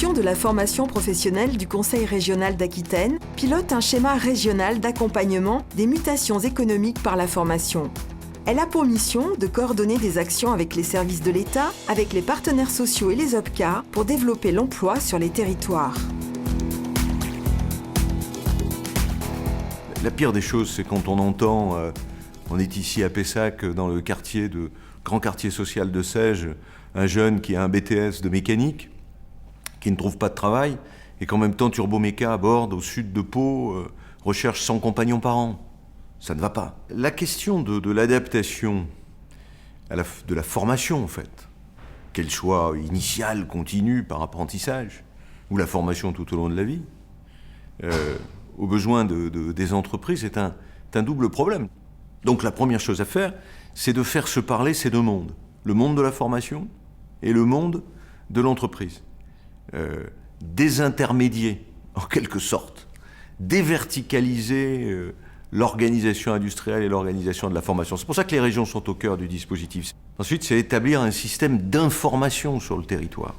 direction de la formation professionnelle du Conseil régional d'Aquitaine pilote un schéma régional d'accompagnement des mutations économiques par la formation. Elle a pour mission de coordonner des actions avec les services de l'État, avec les partenaires sociaux et les OPCA pour développer l'emploi sur les territoires. La pire des choses, c'est quand on entend, on est ici à Pessac, dans le grand quartier social de Sège, un jeune qui a un BTS de mécanique, qui ne trouve pas de travail, et qu'en même temps Turboméca aborde au sud de Pau, recherche 100 compagnons par an. Ça ne va pas. La question de l'adaptation, de la formation en fait, qu'elle soit initiale, continue, par apprentissage, ou la formation tout au long de la vie, aux besoins des entreprises, est un double problème. Donc la première chose à faire, c'est de faire se parler ces deux mondes. Le monde de la formation et le monde de l'entreprise. Désintermédier, en quelque sorte. Déverticaliser l'organisation industrielle et l'organisation de la formation. C'est pour ça que les régions sont au cœur du dispositif. Ensuite, c'est établir un système d'information sur le territoire.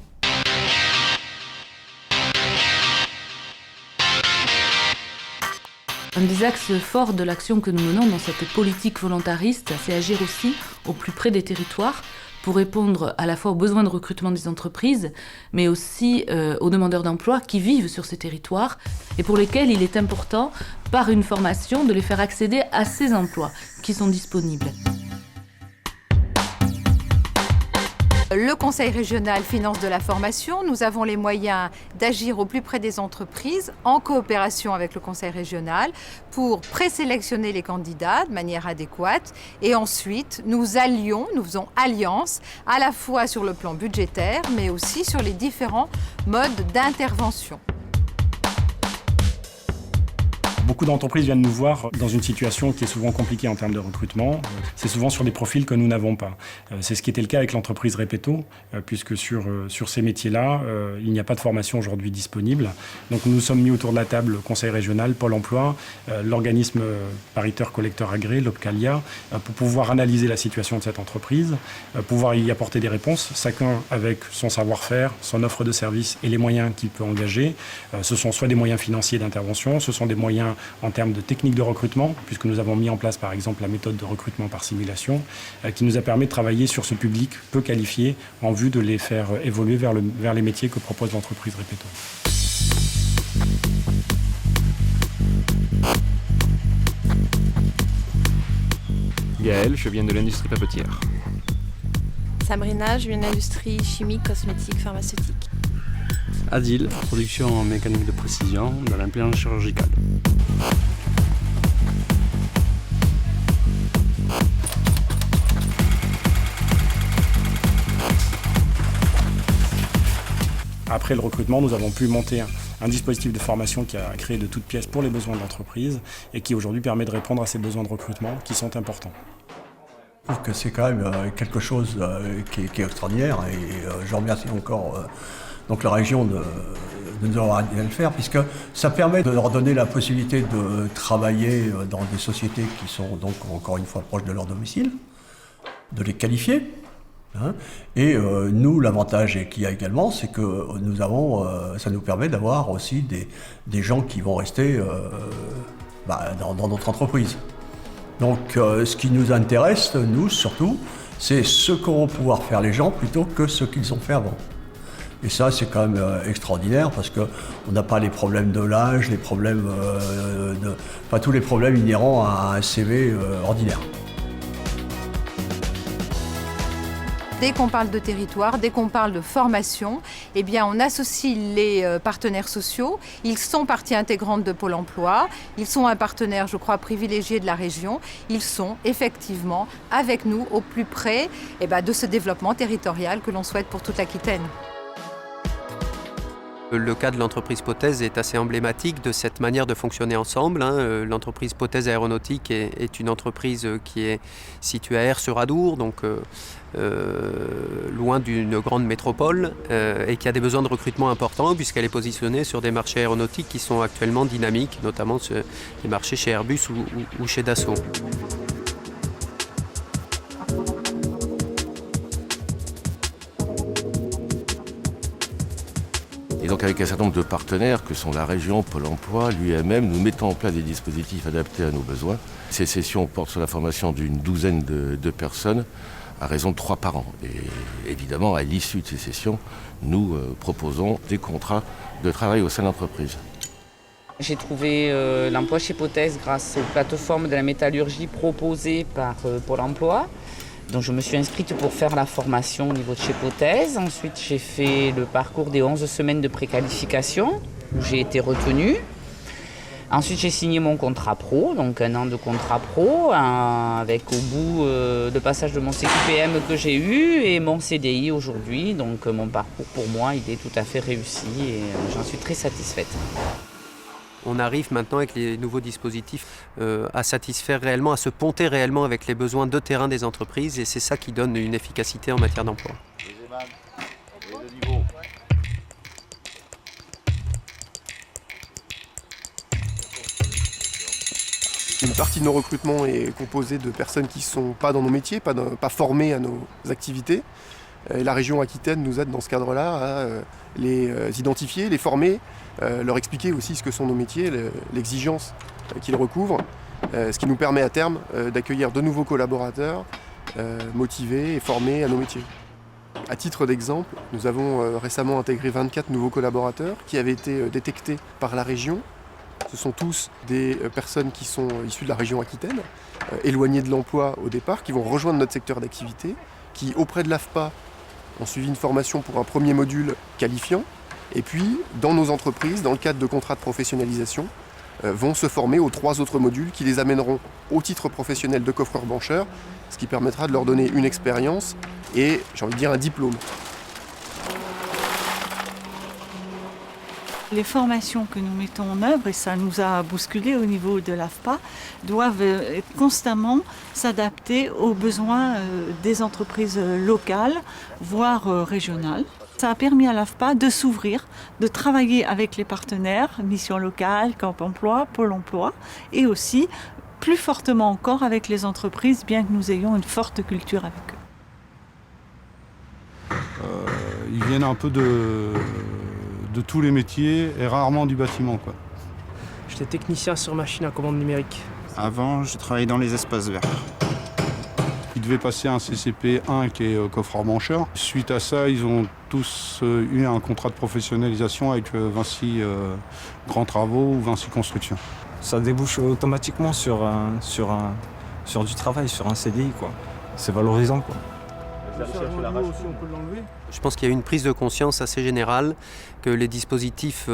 Un des axes forts de l'action que nous menons dans cette politique volontariste, c'est agir aussi au plus près des territoires pour répondre à la fois aux besoins de recrutement des entreprises, mais aussi aux demandeurs d'emploi qui vivent sur ces territoires et pour lesquels il est important, par une formation, de les faire accéder à ces emplois qui sont disponibles. Le Conseil régional finance de la formation. Nous avons les moyens d'agir au plus près des entreprises en coopération avec le Conseil régional pour présélectionner les candidats de manière adéquate. Et ensuite, nous faisons alliance à la fois sur le plan budgétaire, mais aussi sur les différents modes d'intervention. Beaucoup d'entreprises viennent nous voir dans une situation qui est souvent compliquée en termes de recrutement. C'est souvent sur des profils que nous n'avons pas. C'est ce qui était le cas avec l'entreprise Repetto, puisque sur ces métiers-là, il n'y a pas de formation aujourd'hui disponible. Donc nous nous sommes mis autour de la table, le Conseil régional, Pôle emploi, l'organisme pariteur collecteur agréé, l'Opcalia, pour pouvoir analyser la situation de cette entreprise, pouvoir y apporter des réponses, chacun avec son savoir-faire, son offre de services et les moyens qu'il peut engager. Ce sont soit des moyens financiers d'intervention, ce sont des moyens en termes de techniques de recrutement, puisque nous avons mis en place par exemple la méthode de recrutement par simulation, qui nous a permis de travailler sur ce public peu qualifié en vue de les faire évoluer vers les métiers que propose l'entreprise Repetto. Gaël, je viens de l'industrie papetière. Sabrina, je viens de l'industrie chimique, cosmétique, pharmaceutique. Adil, production en mécanique de précision dans l'implant chirurgical. Après le recrutement, nous avons pu monter un dispositif de formation qui a créé de toutes pièces pour les besoins de l'entreprise et qui aujourd'hui permet de répondre à ces besoins de recrutement qui sont importants. Je trouve que c'est quand même quelque chose qui est extraordinaire et je remercie encore donc la région de nous avoir aidé à le faire, puisque ça permet de leur donner la possibilité de travailler dans des sociétés qui sont donc encore une fois proches de leur domicile, de les qualifier. Et nous, l'avantage qu'il y a également, c'est que ça nous permet d'avoir aussi des gens qui vont rester dans notre entreprise. Donc ce qui nous intéresse, nous surtout, c'est ce qu'auront pouvoir faire les gens plutôt que ce qu'ils ont fait avant. Et ça, c'est quand même extraordinaire parce qu'on n'a pas les problèmes de l'âge, tous les problèmes inhérents à un CV ordinaire. Dès qu'on parle de territoire, dès qu'on parle de formation, eh bien on associe les partenaires sociaux. Ils sont partie intégrante de Pôle emploi. Ils sont un partenaire, je crois, privilégié de la région. Ils sont effectivement avec nous au plus près de ce développement territorial que l'on souhaite pour toute l'Aquitaine. Le cas de l'entreprise Pothèse est assez emblématique de cette manière de fonctionner ensemble. L'entreprise Pothèse Aéronautique est une entreprise qui est située à Aire-sur-Adour, donc loin d'une grande métropole, et qui a des besoins de recrutement importants puisqu'elle est positionnée sur des marchés aéronautiques qui sont actuellement dynamiques, notamment les marchés chez Airbus ou chez Dassault. Et donc avec un certain nombre de partenaires que sont la région, Pôle emploi, l'UMM, nous mettons en place des dispositifs adaptés à nos besoins. Ces sessions portent sur la formation d'une douzaine de personnes à raison de 3 par an. Et évidemment, à l'issue de ces sessions, nous proposons des contrats de travail au sein de l'entreprise. J'ai trouvé l'emploi chez Potez grâce aux plateformes de la métallurgie proposées par Pôle emploi. Donc je me suis inscrite pour faire la formation au niveau de chez Potez. Ensuite, j'ai fait le parcours des 11 semaines de préqualification où j'ai été retenue. Ensuite, j'ai signé mon contrat pro, donc 1 an de contrat pro, avec au bout le passage de mon CQPM que j'ai eu et mon CDI aujourd'hui. Donc mon parcours pour moi, il est tout à fait réussi et j'en suis très satisfaite. On arrive maintenant avec les nouveaux dispositifs à satisfaire réellement, à se ponter réellement avec les besoins de terrain des entreprises et c'est ça qui donne une efficacité en matière d'emploi. Une partie de nos recrutements est composée de personnes qui ne sont pas dans nos métiers, pas formées à nos activités. Et la région Aquitaine nous aide dans ce cadre-là à les identifier, les former, leur expliquer aussi ce que sont nos métiers, l'exigence qu'ils recouvrent, ce qui nous permet à terme d'accueillir de nouveaux collaborateurs motivés et formés à nos métiers. À titre d'exemple, nous avons récemment intégré 24 nouveaux collaborateurs qui avaient été détectés par la région. Ce sont tous des personnes qui sont issues de la région Aquitaine, éloignées de l'emploi au départ, qui vont rejoindre notre secteur d'activité, qui auprès de l'AFPA ont suivi une formation pour un premier module qualifiant, et puis dans nos entreprises, dans le cadre de contrats de professionnalisation, vont se former aux 3 autres modules qui les amèneront au titre professionnel de coffreur-bancheur, ce qui permettra de leur donner une expérience et, j'ai envie de dire, un diplôme. Les formations que nous mettons en œuvre, et ça nous a bousculé au niveau de l'AFPA, doivent constamment s'adapter aux besoins des entreprises locales, voire régionales. Ça a permis à l'AFPA de s'ouvrir, de travailler avec les partenaires, Mission Locale, Camp Emploi, Pôle Emploi, et aussi plus fortement encore avec les entreprises, bien que nous ayons une forte culture avec eux. Ils viennent un peu de tous les métiers et rarement du bâtiment, quoi. J'étais technicien sur machine à commande numérique. Avant, j'ai travaillé dans les espaces verts. Ils devaient passer un CCP 1 qui est coffreur-bancheur. Suite à ça, ils ont tous eu un contrat de professionnalisation avec Vinci Grands Travaux ou Vinci Construction. Ça débouche automatiquement sur du travail, sur un CDI, quoi. C'est valorisant, quoi. Je pense qu'il y a une prise de conscience assez générale que les dispositifs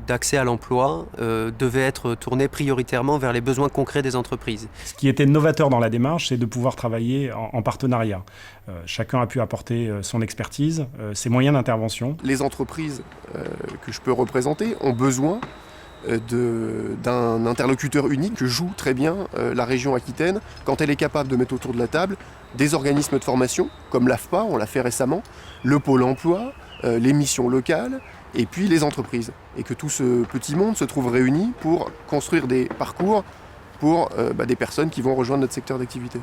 d'accès à l'emploi devaient être tournés prioritairement vers les besoins concrets des entreprises. Ce qui était novateur dans la démarche, c'est de pouvoir travailler en partenariat. Chacun a pu apporter son expertise, ses moyens d'intervention. Les entreprises que je peux représenter ont besoin d'un interlocuteur unique que joue très bien la région Aquitaine quand elle est capable de mettre autour de la table des organismes de formation comme l'AFPA, on l'a fait récemment, le Pôle emploi, les missions locales et puis les entreprises. Et que tout ce petit monde se trouve réuni pour construire des parcours pour des personnes qui vont rejoindre notre secteur d'activité.